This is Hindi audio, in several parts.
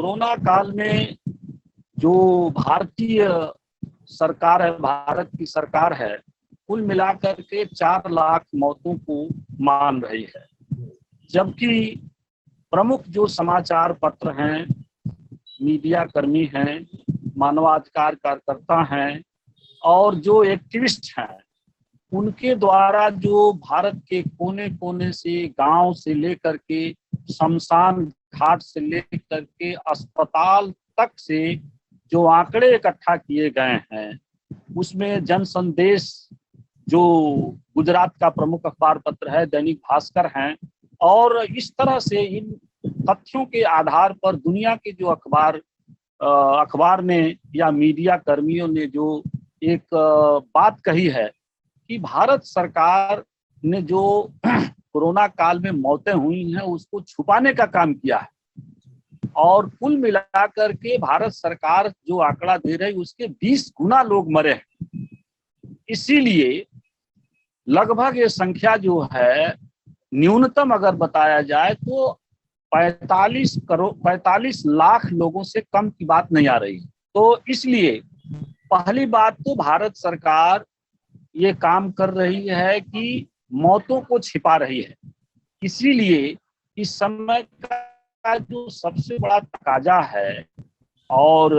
कोरोना काल में जो भारतीय सरकार है, भारत की सरकार है, कुल मिलाकर के 4 लाख मौतों को मान रही है। जबकि प्रमुख जो समाचार पत्र हैं, मीडिया कर्मी हैं, मानवाधिकार कार्यकर्ता हैं और जो एक्टिविस्ट हैं, उनके द्वारा जो भारत के कोने कोने से, गांव से लेकर के शमशान घाट से लेकर के अस्पताल तक से जो आंकड़े इकट्ठा किए गए हैं, उसमें जन संदेश जो गुजरात का प्रमुख अखबार पत्र है, दैनिक भास्कर हैं, और इस तरह से इन तथ्यों के आधार पर दुनिया के जो अखबार ने या मीडिया कर्मियों ने जो एक बात कही है कि भारत सरकार ने जो कोरोना काल में मौतें हुई हैं उसको छुपाने का काम किया है, और कुल मिलाकर के भारत सरकार जो आंकड़ा दे रही उसके 20 गुना लोग मरे हैं। इसीलिए लगभग ये संख्या जो है, न्यूनतम अगर बताया जाए तो 45 लाख लोगों से कम की बात नहीं आ रही। तो इसलिए पहली बात तो भारत सरकार ये काम कर रही है कि मौतों को छिपा रही है। इसीलिए इस समय का जो सबसे बड़ा तकाजा है और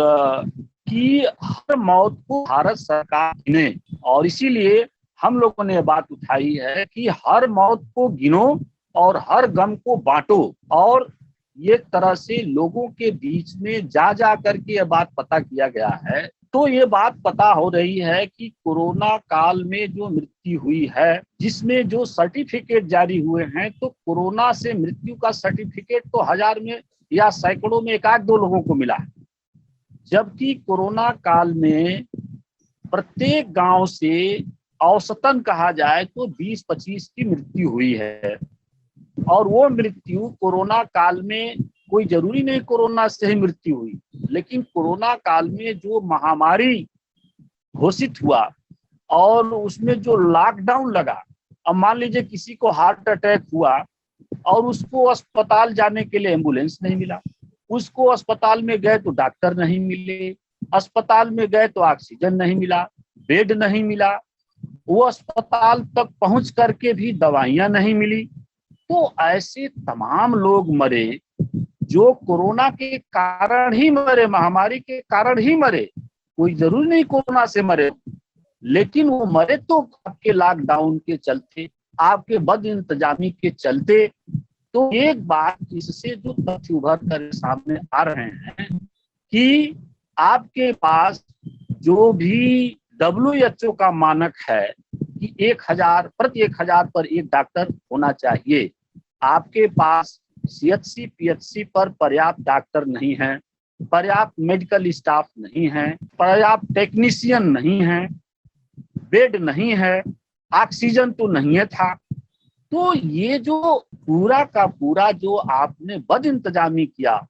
कि हर मौत को भारत सरकार गिने, और इसीलिए हम लोगों ने बात उठाई है कि हर मौत को गिनो और हर गम को बांटो, और ये तरह से लोगों के बीच में जा करके ये बात पता किया गया है। तो ये बात पता हो रही है कि कोरोना काल में जो मृत्यु हुई है, जिसमें जो सर्टिफिकेट जारी हुए हैं, तो कोरोना से मृत्यु का सर्टिफिकेट तो 1000 में या सैकड़ों में 1-2 लोगों को मिला है, जबकि कोरोना काल में प्रत्येक गांव से औसतन कहा जाए तो 20-25 की मृत्यु हुई है। और वो मृत्यु कोरोना काल में, कोई जरूरी नहीं कोरोना से ही मृत्यु हुई, लेकिन कोरोना काल में जो महामारी घोषित हुआ और उसमें जो लॉकडाउन लगा, अब मान लीजिए किसी को हार्ट अटैक हुआ और उसको अस्पताल जाने के लिए एम्बुलेंस नहीं मिला, उसको अस्पताल में गए तो डॉक्टर नहीं मिले, अस्पताल में गए तो ऑक्सीजन नहीं मिला, बेड नहीं मिला, वो अस्पताल तक पहुंच करके भी दवाइयां नहीं मिली। तो ऐसे तमाम लोग मरे जो कोरोना के कारण ही मरे, महामारी के कारण ही मरे, कोई जरूरी नहीं कोरोना से मरे, लेकिन वो मरे तो आपके लॉकडाउन के चलते, आपके बद इंतजामी के चलते। तो एक बात इससे जो तथ्य उभर कर सामने आ रहे हैं कि आपके पास जो भी WHO का मानक है कि प्रति 1000 पर एक डॉक्टर होना चाहिए, आपके पास CHC PHC पर पर्याप्त डॉक्टर नहीं है, पर्याप्त मेडिकल स्टाफ नहीं है, पर्याप्त टेक्नीशियन नहीं है, बेड नहीं है, ऑक्सीजन तो नहीं था। तो ये जो पूरा का पूरा जो आपने बद इंतजामी किया,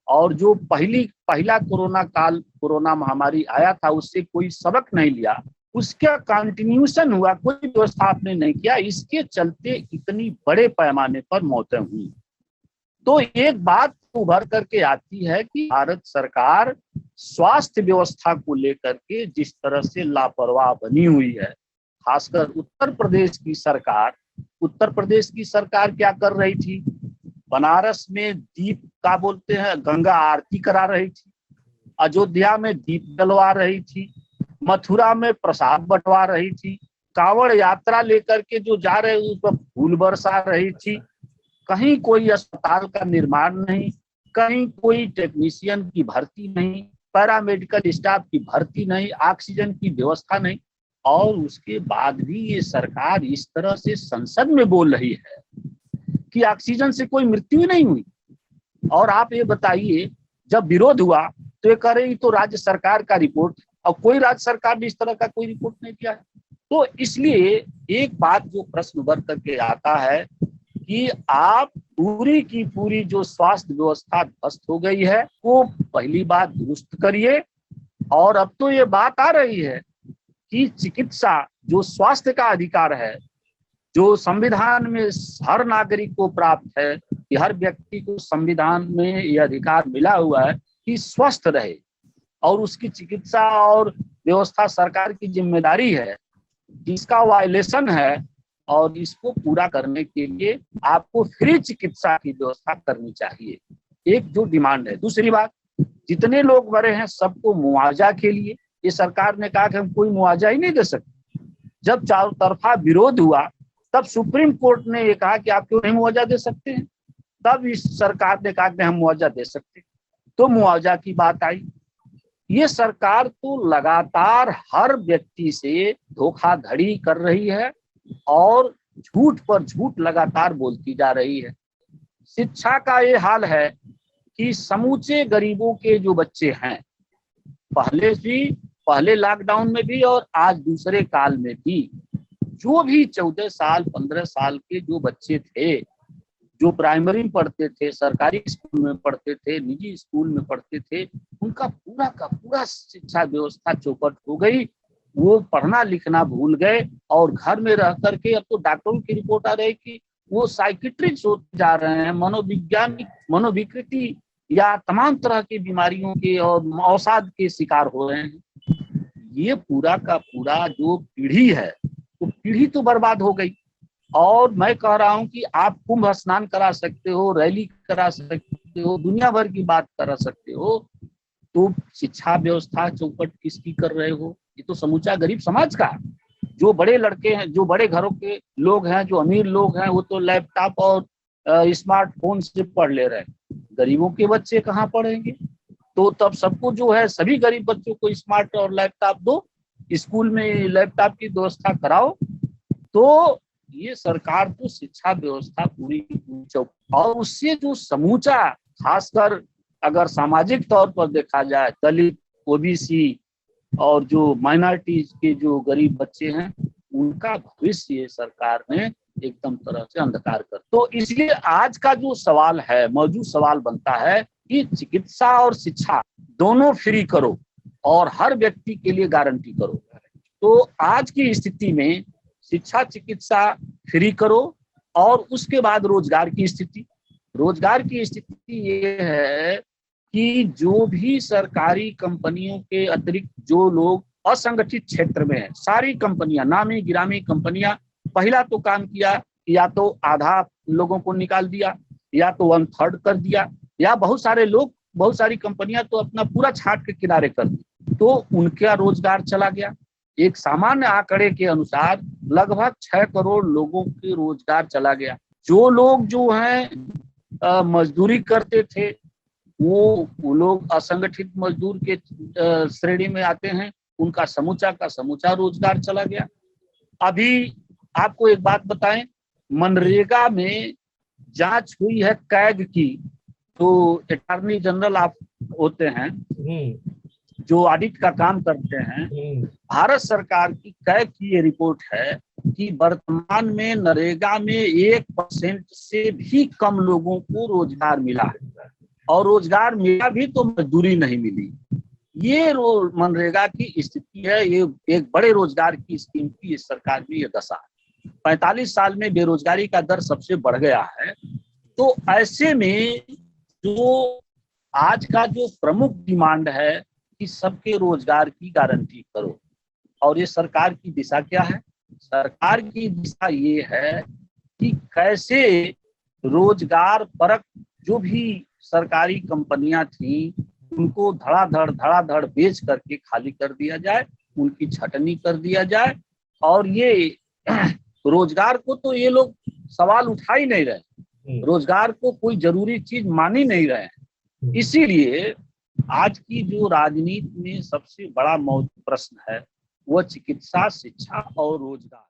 और जो पहला कोरोना महामारी आया था उससे कोई सबक नहीं लिया, उसका कंटिन्यूशन हुआ, कोई व्यवस्था आपने नहीं किया, इसके चलते इतनी बड़े पैमाने पर मौतें हुई। तो एक बात उभर करके आती है कि भारत सरकार स्वास्थ्य व्यवस्था को लेकर के जिस तरह से लापरवाह बनी हुई है, खासकर उत्तर प्रदेश की सरकार क्या कर रही थी, बनारस में दीप का बोलते हैं गंगा आरती करा रही थी, अयोध्या में दीप जलवा रही थी, मथुरा में प्रसाद बंटवा रही थी, कांवड़ यात्रा लेकर के जो जा रहे उस पर फूल बरसा रही थी। कहीं कोई अस्पताल का निर्माण नहीं, कहीं कोई टेक्नीशियन की भर्ती नहीं, पैरामेडिकल स्टाफ की भर्ती नहीं, ऑक्सीजन की व्यवस्था नहीं, और उसके बाद भी ये सरकार इस तरह से संसद में बोल रही है कि ऑक्सीजन से कोई मृत्यु नहीं हुई। और आप ये बताइए, जब विरोध हुआ तो ये कह रही तो राज्य सरकार का रिपोर्ट, और कोई राज्य सरकार ने इस तरह का कोई रिपोर्ट नहीं दिया है। तो इसलिए एक बात जो प्रश्न उभर करके आता है कि आप पूरी की पूरी जो स्वास्थ्य व्यवस्था ध्वस्त हो गई है वो पहली बात दुरुस्त करिए। और अब तो ये बात आ रही है कि चिकित्सा जो स्वास्थ्य का अधिकार है जो संविधान में हर नागरिक को प्राप्त है कि हर व्यक्ति को संविधान में यह अधिकार मिला हुआ है कि स्वस्थ रहे, और उसकी चिकित्सा और व्यवस्था सरकार की जिम्मेदारी है, जिसका वायलेशन है, और इसको पूरा करने के लिए आपको फ्री चिकित्सा की व्यवस्था करनी चाहिए। एक जो डिमांड है। दूसरी बात, जितने लोग मरे हैं सबको मुआवजा के लिए ये सरकार ने कहा कि हम कोई मुआवजा ही नहीं दे सकते। जब चारों तरफा विरोध हुआ तब सुप्रीम कोर्ट ने ये कहा कि आप क्यों नहीं मुआवजा दे सकते हैं, तब इस सरकार ने कहा कि हम मुआवजा दे सकते हैं, तो मुआवजा की बात आई। ये सरकार तो लगातार हर व्यक्ति से धोखाधड़ी कर रही है और झूठ पर झूठ लगातार बोलती जा रही है। शिक्षा का ये हाल है कि समूचे गरीबों के जो बच्चे हैं, पहले लॉकडाउन में भी और आज दूसरे काल में भी, जो भी 14 साल 15 साल के जो बच्चे थे, जो प्राइमरी में पढ़ते थे, सरकारी स्कूल में पढ़ते थे, निजी स्कूल में पढ़ते थे, उनका पूरा का पूरा शिक्षा व्यवस्था चौपट हो गई। वो पढ़ना लिखना भूल गए और घर में रह करके, अब तो डॉक्टरों की रिपोर्ट आ रही है कि वो साइकिट्रिस्ट होते जा रहे हैं, मनोविज्ञानिक मनोविकृति या तमाम तरह की बीमारियों के और अवसाद के शिकार हो रहे हैं। ये पूरा का पूरा जो पीढ़ी है, तो पीढ़ी तो बर्बाद हो गई। और मैं कह रहा हूं कि आप कुंभ स्नान करा सकते हो, रैली करा सकते हो, दुनिया भर की बात करा सकते हो, तो शिक्षा व्यवस्था चौपट किसकी कर रहे हो? ये तो समूचा गरीब समाज का। जो बड़े लड़के हैं, जो बड़े घरों के लोग हैं, जो अमीर लोग हैं, वो तो लैपटॉप और स्मार्टफोन से पढ़ ले रहे हैं। गरीबों के बच्चे कहाँ पढ़ेंगे? तो तब सबको जो है, सभी गरीब बच्चों को स्मार्ट और लैपटॉप दो, स्कूल में लैपटॉप की व्यवस्था कराओ। तो ये सरकार तो शिक्षा व्यवस्था पूरी और उससे जो समूचा, खासकर अगर सामाजिक तौर पर देखा जाए, दलित, ओबीसी और जो माइनॉरिटीज के जो गरीब बच्चे हैं, उनका भविष्य सरकार ने एकदम तरह से अंधकार कर। तो इसलिए आज का जो सवाल है, मौजूद सवाल बनता है कि चिकित्सा और शिक्षा दोनों फ्री करो और हर व्यक्ति के लिए गारंटी करो। तो आज की स्थिति में शिक्षा चिकित्सा फ्री करो और उसके बाद रोजगार की स्थिति ये है कि जो भी सरकारी कंपनियों के अतिरिक्त जो लोग असंगठित क्षेत्र में हैं, सारी कंपनियां, नामी गिरामी कंपनियां, पहला तो काम किया, या तो आधा लोगों को निकाल दिया, या तो 1/3 कर दिया, या बहुत सारी कंपनियां तो अपना पूरा छाट के किनारे कर दी, तो उनका रोजगार चला गया। एक सामान्य आंकड़े के अनुसार लगभग 6 करोड़ लोगों के रोजगार चला गया। जो लोग जो हैं मजदूरी करते थे, वो लोग असंगठित मजदूर के श्रेणी में आते हैं, उनका समूचा का समूचा रोजगार चला गया। अभी आपको एक बात बताएं, मनरेगा में जांच हुई है कैग की, तो अटॉर्नी जनरल आप होते हैं जो ऑडिट का काम करते हैं, भारत सरकार की कैग की ये रिपोर्ट है कि वर्तमान में नरेगा में 1% से भी कम लोगों को रोजगार मिला है, और रोजगार मिला भी तो मजदूरी नहीं मिली। ये मनरेगा की स्थिति है। ये एक बड़े रोजगार की स्कीम की इस सरकार की ये दशा है। 45 साल में बेरोजगारी का दर सबसे बढ़ गया है। तो ऐसे में जो आज का जो प्रमुख डिमांड है कि सबके रोजगार की गारंटी करो, और ये सरकार की दिशा क्या है? सरकार की दिशा ये है कि कैसे रोजगार परक जो भी सरकारी कंपनियां थी, उनको धड़ाधड़ बेच करके खाली कर दिया जाए, उनकी छटनी कर दिया जाए। और ये रोजगार को तो ये लोग सवाल उठा ही नहीं रहे, रोजगार को कोई जरूरी चीज मान ही नहीं रहे। इसीलिए आज की जो राजनीति में सबसे बड़ा प्रश्न है वो चिकित्सा, शिक्षा और रोजगार।